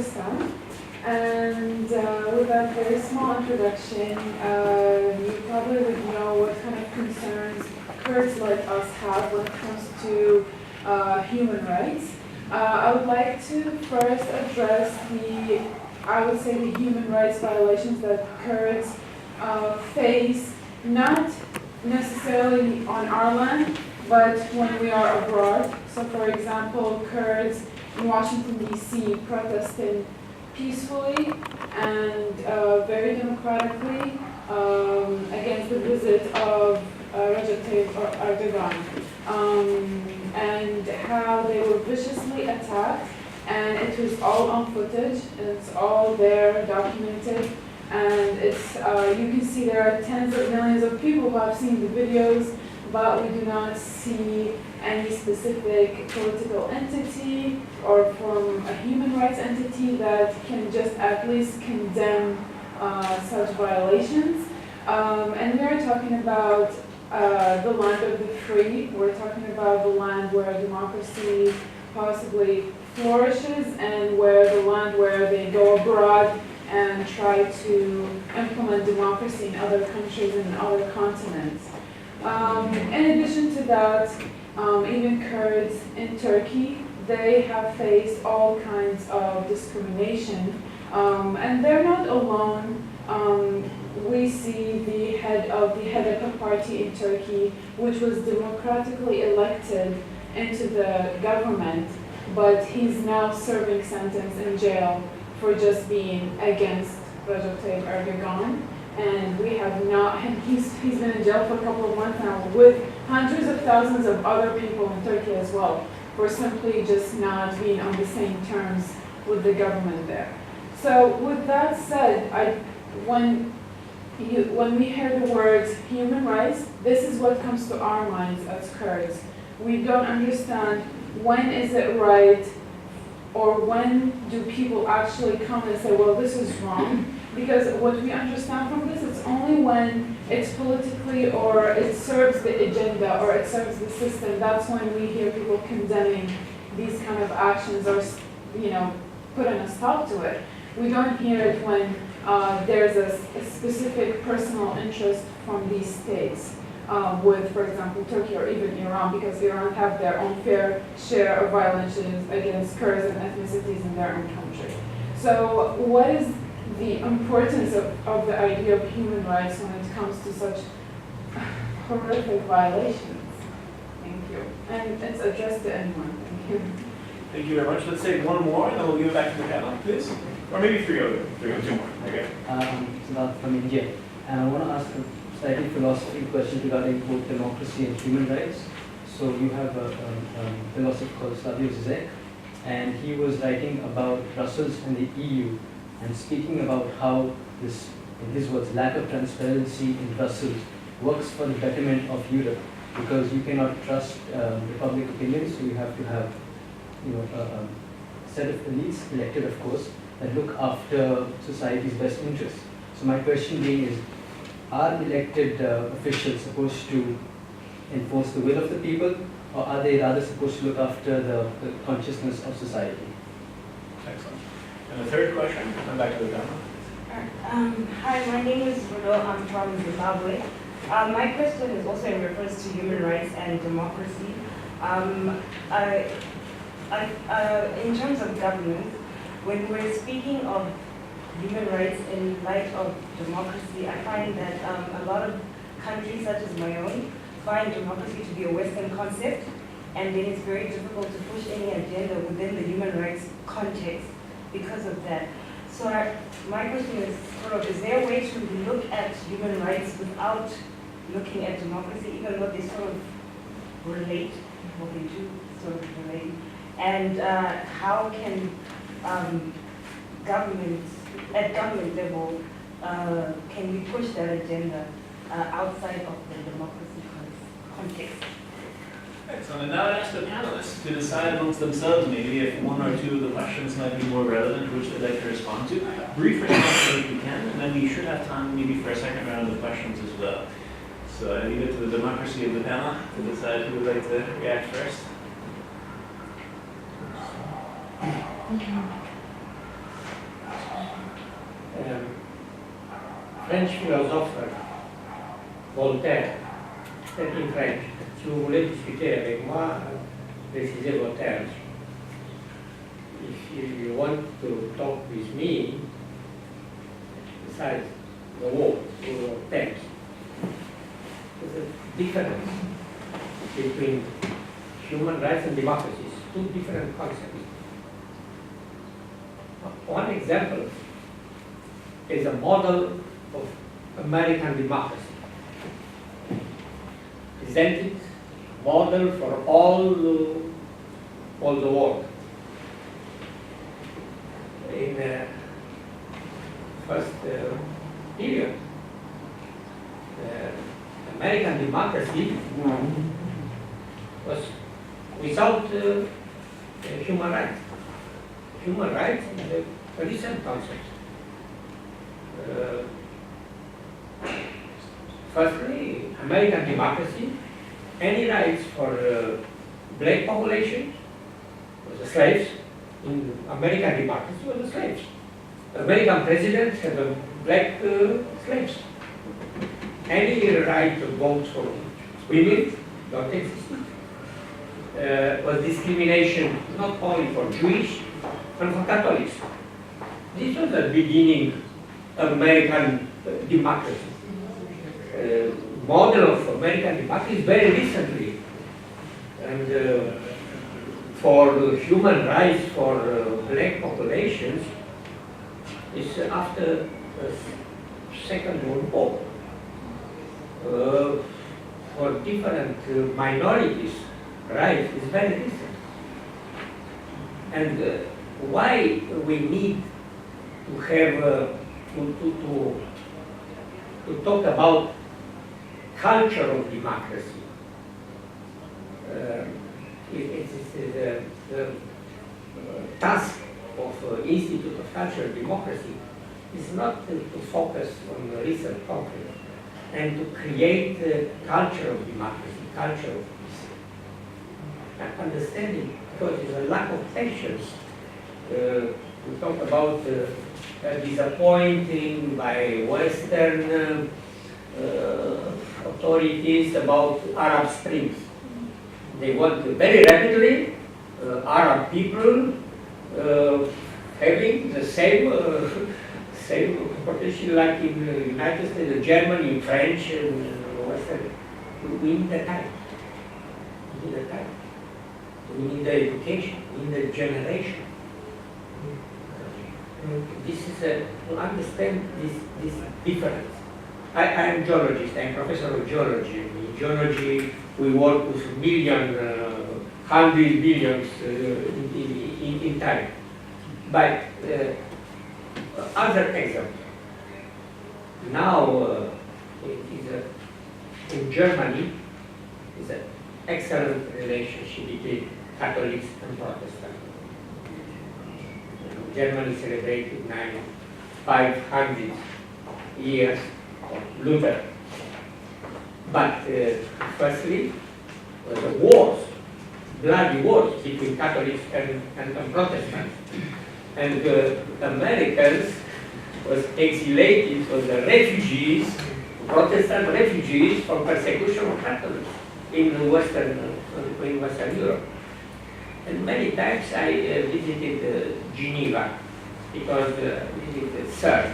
Kurdistan. And with that very small introduction, you probably would know what kind of concerns Kurds like us have when it comes to human rights. I would like to first address I would say the human rights violations that Kurds face, not necessarily on our land, but when we are abroad. So for example, Kurds in Washington, D.C. protesting peacefully and very democratically against the visit of Recep Tayyip Erdogan, and how they were viciously attacked, and it was all on footage, and it's all there documented, and it's you can see there are tens of millions of people who have seen the videos, but we do not see any specific political entity or from a human rights entity that can just at least condemn such violations. And we are talking about the land of the free. We're talking about the land where democracy possibly flourishes, and where the land where they go abroad and try to implement democracy in other countries and other continents. In addition to that, even Kurds in Turkey, they have faced all kinds of discrimination, and they're not alone. We see the head of the HDP party in Turkey, which was democratically elected into the government, but he's now serving sentence in jail for just being against Recep Tayyip Erdogan. And we have not, and he's been in jail for a couple of months now, with hundreds of thousands of other people in Turkey as well, for simply just not being on the same terms with the government there. So with that said, when we hear the words human rights, this is what comes to our minds as Kurds. We don't understand when is it right, or when do people actually come and say, well, this is wrong. Because what we understand from this, it's only when it's politically, or it serves the agenda, or it serves the system, that's when we hear people condemning these kind of actions, or putting a stop to it. We don't hear it when there's a specific personal interest from these states, with, for example, Turkey or even Iran, because Iran have their own fair share of violations against Kurds and ethnicities in their own country. So what is the importance of the idea of human rights when it comes to such horrific violations? Thank you. And it's addressed to anyone. Thank you. Thank you very much. Let's take one more, and then we'll give it back to the panel, please. Or maybe two more. Okay. Siddharth from India. And I want to ask a slightly philosophical question regarding both democracy and human rights. So you have a philosopher called Slavoj Zizek, and he was writing about Brussels and the EU, and speaking about how this, in his words, lack of transparency in Brussels works for the betterment of Europe, because you cannot trust the public opinion, so you have to have a set of elites, elected of course, that look after society's best interests. So my question being is, are elected officials supposed to enforce the will of the people, or are they rather supposed to look after the consciousness of society? Excellent. And the third question, come back to the panel. Hi, my name is Rudo. I'm from Zimbabwe. My question is also in reference to human rights and democracy. In terms of government, when we're speaking of human rights in light of democracy, I find that a lot of countries, such as my own, find democracy to be a Western concept, and then it's very difficult to push any agenda within the human rights context because of that. So my question is is there a way to look at human rights without looking at democracy, even though they sort of relate, what they do sort of relate? And how can at government level, can we push that agenda outside of the democracy context? Excellent. And now I'd ask the panelists to decide amongst themselves maybe if one or two of the questions might be more relevant, which they'd like to respond to. Brief response if you can, and then we should have time maybe for a second round of questions as well. So I leave it to the democracy of the panel to decide who would like to react first. French philosophe Voltaire, c'est in French. Si vous voulez discuter avec moi, précisez Voltaire. If you want to talk with me, besides the wall or text, there's a difference between human rights and democracies, two different concepts. One example is a model of American democracy, presented model for all the world. In the first period, American democracy was without human rights. Human rights is a recent concept. Firstly, American democracy, any rights for black population was the slaves. In American democracy were the slaves. The American president had a black slaves. Any right to vote for women don't exist. Was discrimination not only for Jewish and for Catholics. This was the beginning of American democracy. Model of American democracy very recently. And for the human rights for black populations is after the Second World War. For different minorities, rights is very recent. And why we need to have to talk about culture of democracy. It is the task of Institute of Cultural Democracy is not to focus on the recent conflict and to create a culture of democracy, culture of peace. And understanding, because there's a lack of patience. We talk about disappointing by Western authorities about Arab Springs. They want very rapidly Arab people having the same potential like in the United States, Germany, French, and Western. We need the time. We need the time. We need the education. We need the generation. This is to understand this difference. I am a geologist. I am professor of geology. In geology, we work with millions, hundreds, billions in time. But other example. Now, in Germany, is an excellent relationship between Catholics and Protestants. Germany celebrated 500 years of Luther. But firstly, the wars, bloody wars between Catholics and Protestants. And Americans was exilated as the refugees, Protestant refugees from persecution of Catholics in Western Europe. And many times I visited Geneva because visited CERN,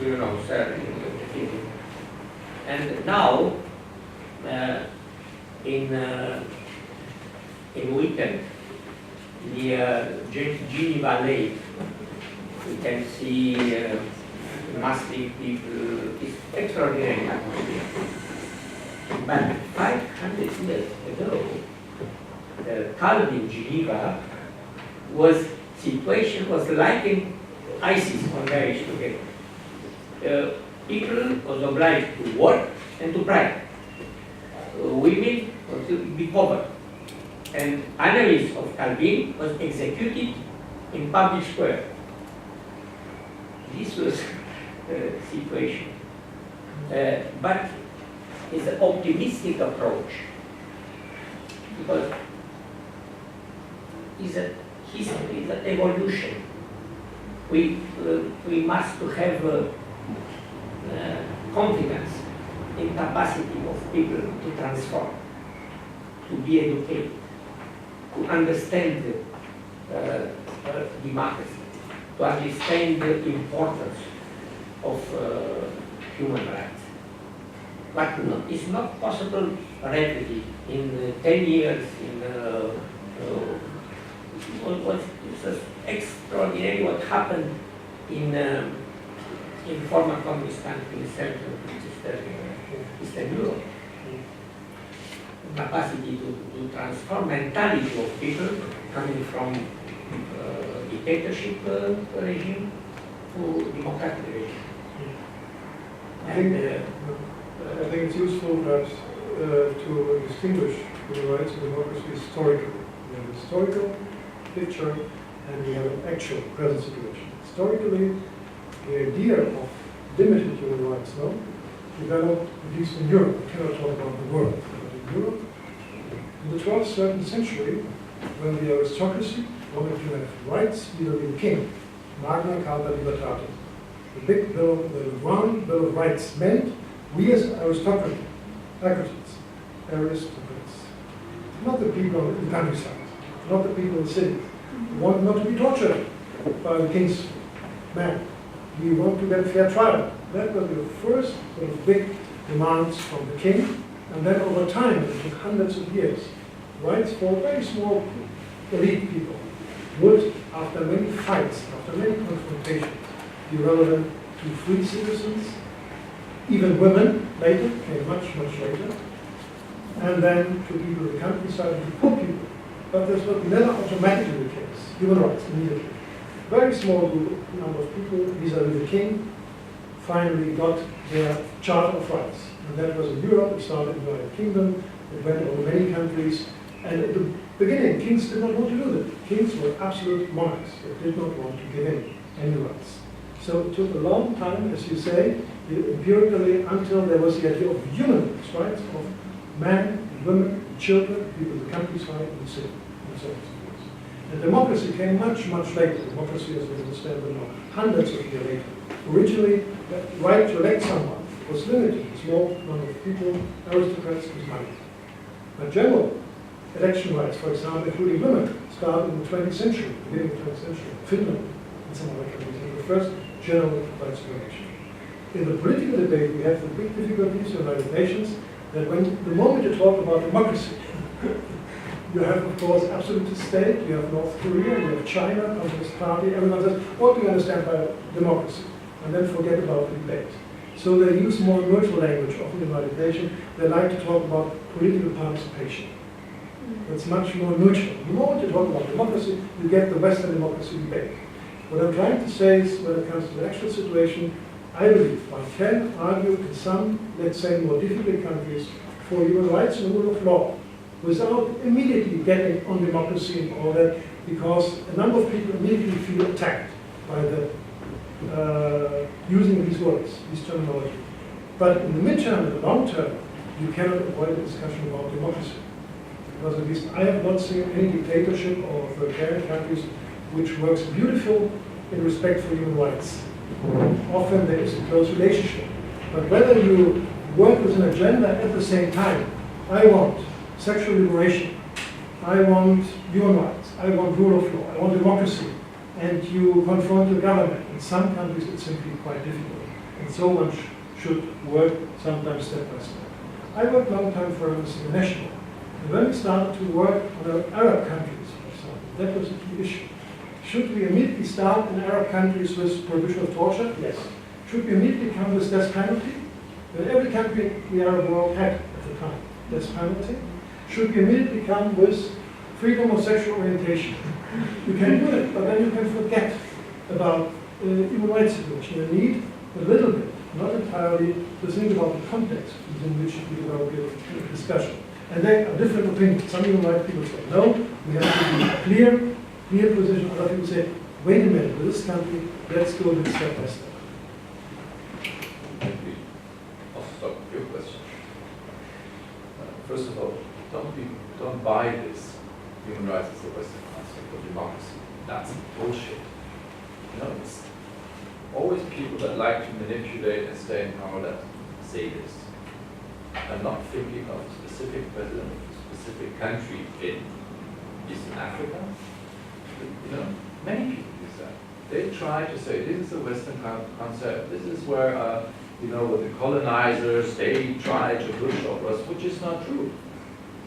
you know CERN in physics. And now in weekend near Geneva Lake, we can see massive people. It's extraordinary atmosphere. But 500 years ago, the calm in Geneva situation was like in ISIS on marriage together. People was obliged to work and to pray. Women were to be covered. And analysts of Calvin was executed in public square. This was the situation. But it's an optimistic approach because it's a history, it's an evolution. We must to have confidence in capacity of people to transform, to be educated, to understand democracy, to understand the importance of human rights. But no, it's not possible rapidly in 10 years, in what's extraordinary what happened in former communist countries, Central Eastern Europe. Capacity to transform mentality of people coming from dictatorship regime to democratic regime. I think it's useful perhaps to distinguish human rights and democracy historically. We have a historical picture and we have an actual present situation. Historically, the idea of limited human rights developed, at least in Europe. We cannot talk about the world, but in Europe, in the 12th, 13th century, when the aristocracy wanted to have rights, either be the king, Magna Carta Libertatum. The big bill, the round Bill of Rights meant we as aristocracy, not the people in the countryside, not the people in the city, want not to be tortured by the king's men. We want to get a fair trial. That was the first sort of big demands from the king, and then over time, it took hundreds of years, rights for very small elite people would, after many fights, after many confrontations, be relevant to free citizens, even women later, came much, much later, and then to people in the countryside, to poor people. But this was never automatically the case. Human rights immediately. Very small number of people, vis-à-vis the king, finally got their Charter of Rights. And that was in Europe, it started in the United Kingdom, it went over many countries, and at the beginning, kings did not want to do that. Kings were absolute monarchs, they did not want to give in any rights. So it took a long time, as you say, empirically, until there was the idea of human rights, of men, women, children, people in the countryside, and the city, and so on. And democracy came much, much later. Democracy, as we understand it now, hundreds of years later. Originally, the right to elect someone was limited. A small number of people, aristocrats, and money. But general election rights, for example, including women, started in the 20th century, beginning of the 20th century, Finland, and some other countries, the first general rights election. In the political debate, we have the big difficulties in the United Nations that when the moment you talk about democracy, you have, of course, absolute state, you have North Korea, you have China, Communist Party, everyone says, what do you understand by democracy? And then forget about the debate. So they use more neutral language of the United Nations. They like to talk about political participation. That's much more neutral. The moment you talk about democracy, you get the Western democracy debate. What I'm trying to say is, when it comes to the actual situation, I believe one can argue in some, let's say, more difficult countries for human rights and the rule of law, without immediately getting on democracy and all that, because a number of people immediately feel attacked by the using these words, this terminology. But in the midterm and the long term, you cannot avoid a discussion about democracy. Because at least I have not seen any dictatorship or authoritarian countries which works beautiful in respect for human rights. Often there is a close relationship. But whether you work with an agenda at the same time, I want sexual liberation, I want human rights, I want rule of law, I want democracy, and you confront the government. In some countries it's simply quite difficult. And so one should work sometimes step by step. I worked a long time for Amnesty International. And when we started to work on Arab countries, for example, that was a key issue. Should we immediately start in Arab countries with prohibition of torture? Yes. Should we immediately come with death penalty? Well, every country in the Arab world had at the time death penalty. Should we immediately come with freedom of sexual orientation? You can do it, but then you can forget about human rights situation. You need a little bit, not entirely, to think about the context within which we develop a discussion. And there are different opinions. Some human rights people say, no, we have to be clear position. Other people say, wait a minute, with this country, let's go with step by step. I'll stop with your question. First of all, don't buy this human rights as a Western concept of democracy. That's bullshit. You know, it's always people that like to manipulate and stay in power that say this. I'm not thinking of a specific president of a specific country in Eastern Africa. You know, many people use that. They try to say this is a Western concept. This is where you know, the colonizers, they try to push over us, which is not true.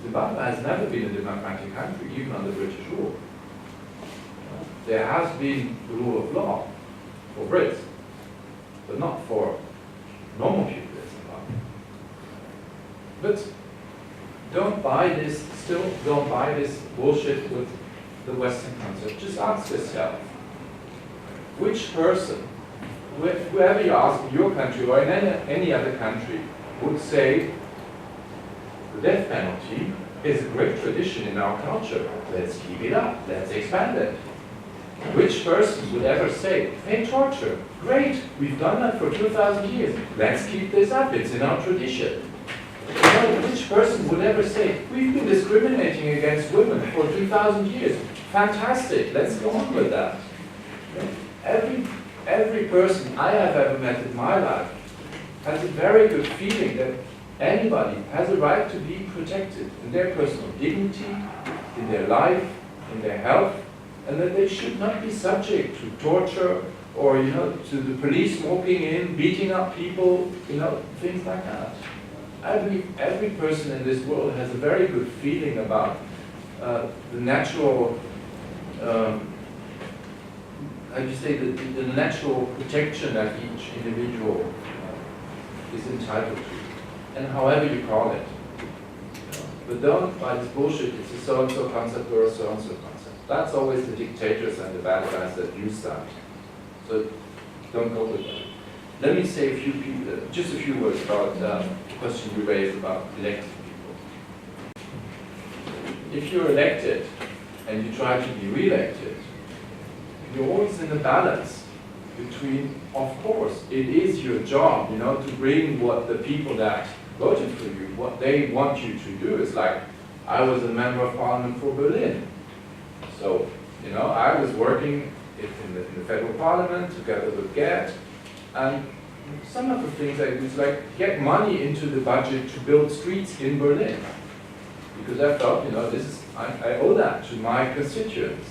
Zimbabwe has never been a democratic country, even under British rule. There has been the rule of law for Brits, but not for normal people in Zimbabwe. But don't buy this, still don't buy this bullshit with the Western concept. Just ask yourself, which person, whoever you ask in your country or in any other country, would say the death penalty is a great tradition in our culture. Let's keep it up. Let's expand it. Which person would ever say, hey, torture, great, we've done that for 2,000 years. Let's keep this up. It's in our tradition. You know, which person would ever say, we've been discriminating against women for 2,000 years. Fantastic. Let's go on with that. Every person I have ever met in my life has a very good feeling that anybody has a right to be protected in their personal dignity, in their life, in their health, and that they should not be subject to torture or, you know, to the police walking in, beating up people, you know, things like that. I believe every person in this world has a very good feeling about the natural how do you say, the natural protection that each individual is entitled to, and however you call it. But don't buy this bullshit, it's a so-and-so concept or a so-and-so concept. That's always the dictators and the bad guys that use that. So don't go with that. Let me say just a few words about the question you raised about elected people. If you're elected and you try to be re-elected, you're always in a balance between, of course, it is your job, you know, to bring what the people that voted for you, what they want you to do. It's like, I was a member of parliament for Berlin. So, you know, I was working in the federal parliament together with Gerd, and some of the things I did was like, get money into the budget to build streets in Berlin. Because I thought, you know, I owe that to my constituents.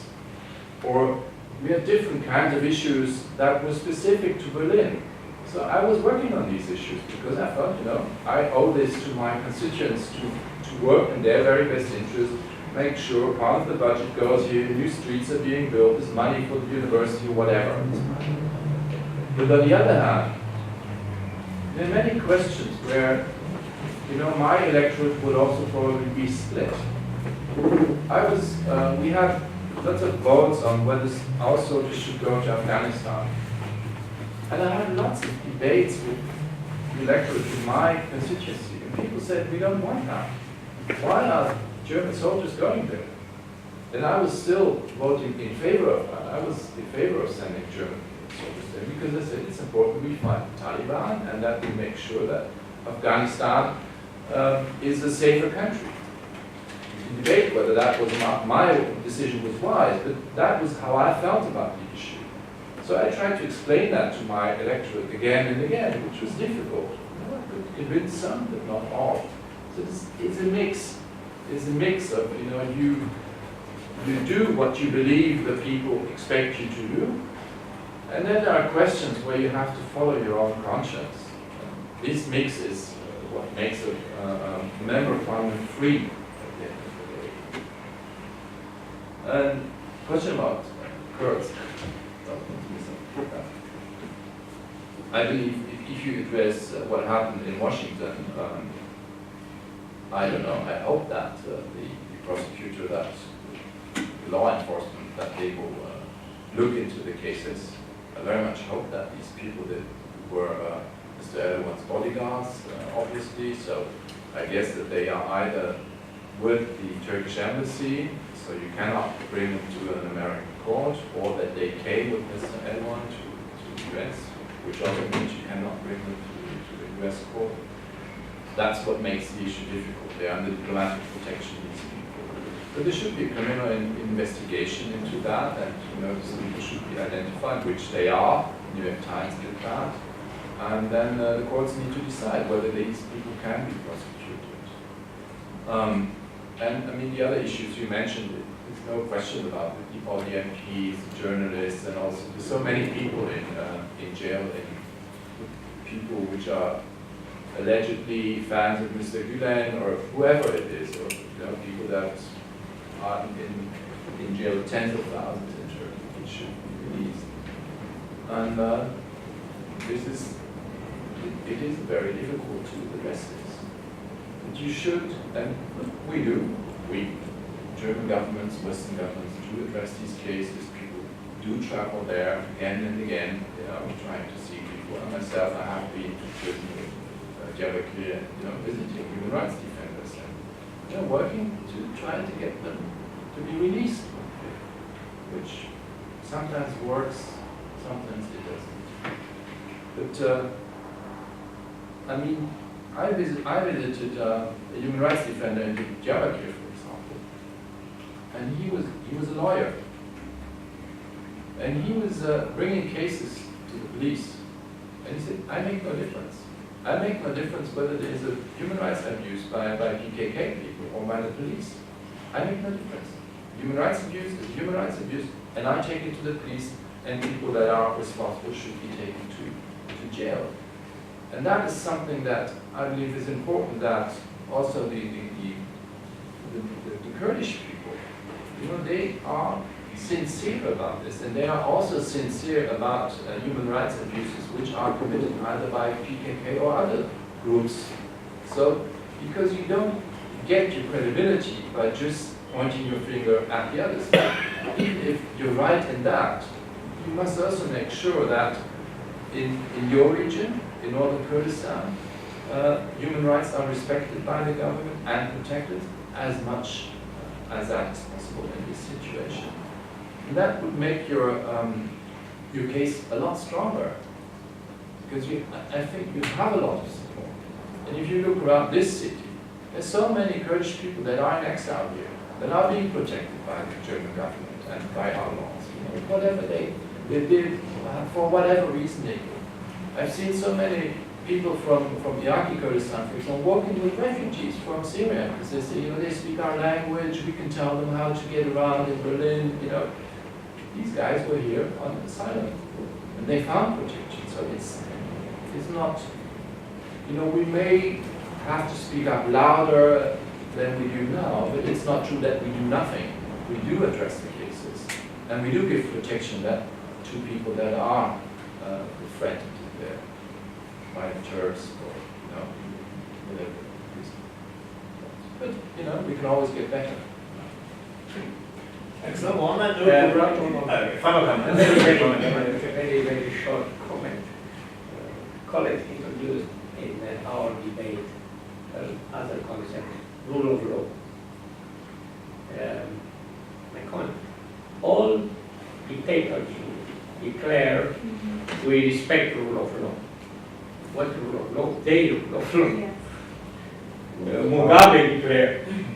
Or we had different kinds of issues that were specific to Berlin. So I was working on these issues because I thought, you know, I owe this to my constituents to work in their very best interest, make sure part of the budget goes here, new streets are being built, there's money for the university, whatever. But on the other hand, there are many questions where, you know, my electorate would also probably be split. We had lots of votes on whether our soldiers should go to Afghanistan. And I had lots of debates with the electorate in my constituency, and people said, we don't want that. Why are German soldiers going there? And I was still voting in favor of that. I was in favor of sending German soldiers there because I said it's important we fight the Taliban and that we make sure that Afghanistan is a safer country. You can debate whether that was my decision was wise, but that was how I felt about the issue. So I tried to explain that to my electorate again and again, which was difficult. I could convince some, but not all. So it's a mix. It's a mix of, you know, you do what you believe the people expect you to do, and then there are questions where you have to follow your own conscience. This mix is what makes a member of parliament free at the end of the day. And question about Kurds. I believe if you address what happened in Washington, I don't know, I hope that the prosecutor, that the law enforcement, that they will look into the cases. I very much hope that these people that were Mr. Erdogan's bodyguards, obviously, so I guess that they are either with the Turkish embassy, so you cannot bring them to an American court, or that they came with Mr. Erdogan to the US, which also means you cannot bring them to the US court. That's what makes the issue difficult. They are under diplomatic protection, these people. But there should be a criminal investigation into that, and, you know, these people should be identified, which they are. New York Times did that. And then the courts need to decide whether these people can be prosecuted. And I mean, the other issues you mentioned, there's no question about all the MPs, journalists, and also there's so many people in jail, people which are allegedly fans of Mr. Gülen or whoever it is, or people that are in jail, tens of thousands in Turkey, which should be released. And it is very difficult to address this. But you should, and we do, German governments, Western governments do address these cases. People do travel there again and again, trying to see people. And myself, I have been to prison with Diyarbakir, visiting human rights defenders and working to try to get them to be released, which sometimes works, sometimes it doesn't. But I mean, I visited a human rights defender in Diyarbakir, for example, and he was a lawyer, and he was bringing cases to the police, and he said, I make no difference. I make no difference whether there is a human rights abuse by PKK people or by the police. I make no difference. Human rights abuse is human rights abuse, and I take it to the police, and people that are responsible should be taken to jail. And that is something that I believe is important, that also the Kurdish people, they are sincere about this, and they are also sincere about human rights abuses which are committed either by PKK or other groups. So, because you don't get your credibility by just pointing your finger at the others. Even if you're right in that, you must also make sure that in your region, in northern Kurdistan, human rights are respected by the government and protected as much as that is possible in this situation. And that would make your case a lot stronger, because I think you have a lot of support. And if you look around this city, there's so many Kurdish people that are in exile here, that are being protected by the German government and by our laws. Whatever they did, for whatever reason they do. I've seen so many people from Iraqi Kurdistan, for example, working with refugees from Syria, because they say, they speak our language, we can tell them how to get around in Berlin, These guys were here on asylum, and they found protection. So it's not, we may have to speak up louder than we do now, but it's not true that we do nothing. We do address the cases, and we do give protection to people that are threatened by the Turks or whatever reason. But we can always get better. Excellent. Well, on that note, final comment. Very, very short comment. Colleagues introduced in our debate other concept, rule of law. My comment. All dictators declare we respect rule of law. What rule of law? They rule of law. Yes.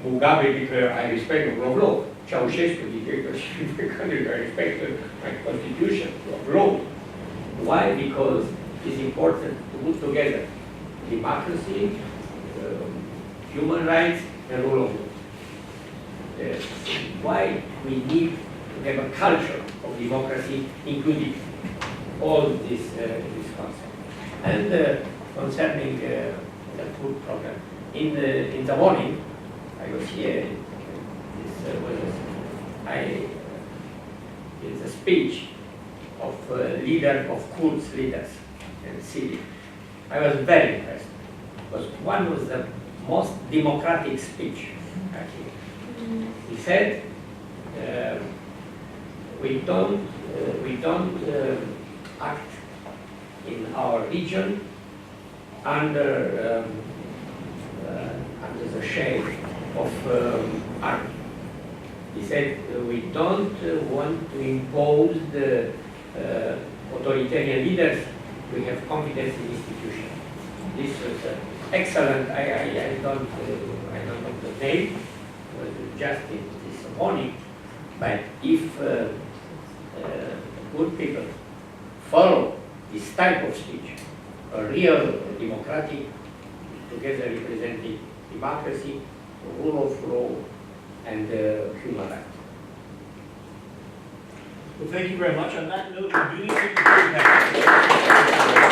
Mugabe declared, I respect the rule of law. Ceausescu declared, I respect my constitution of law. Why? Because it's important to put together democracy, human rights, and rule of law. Why we need to have a culture of democracy, including all this concept. And concerning the food program, in the morning, I was here. It's a speech of leader of Kurds leaders in the city. I was very impressed. Because one was the most democratic speech, actually. He said, we don't act in our region under the shade of army. He said, we don't want to impose the authoritarian leaders. We have confidence in institutions. This was excellent. I don't know the name. It was just this morning. But if good people follow this type of speech, a real democratic, together representing democracy, rule of law, and human rights. Well, thank you very much. On that note, we do need to conclude.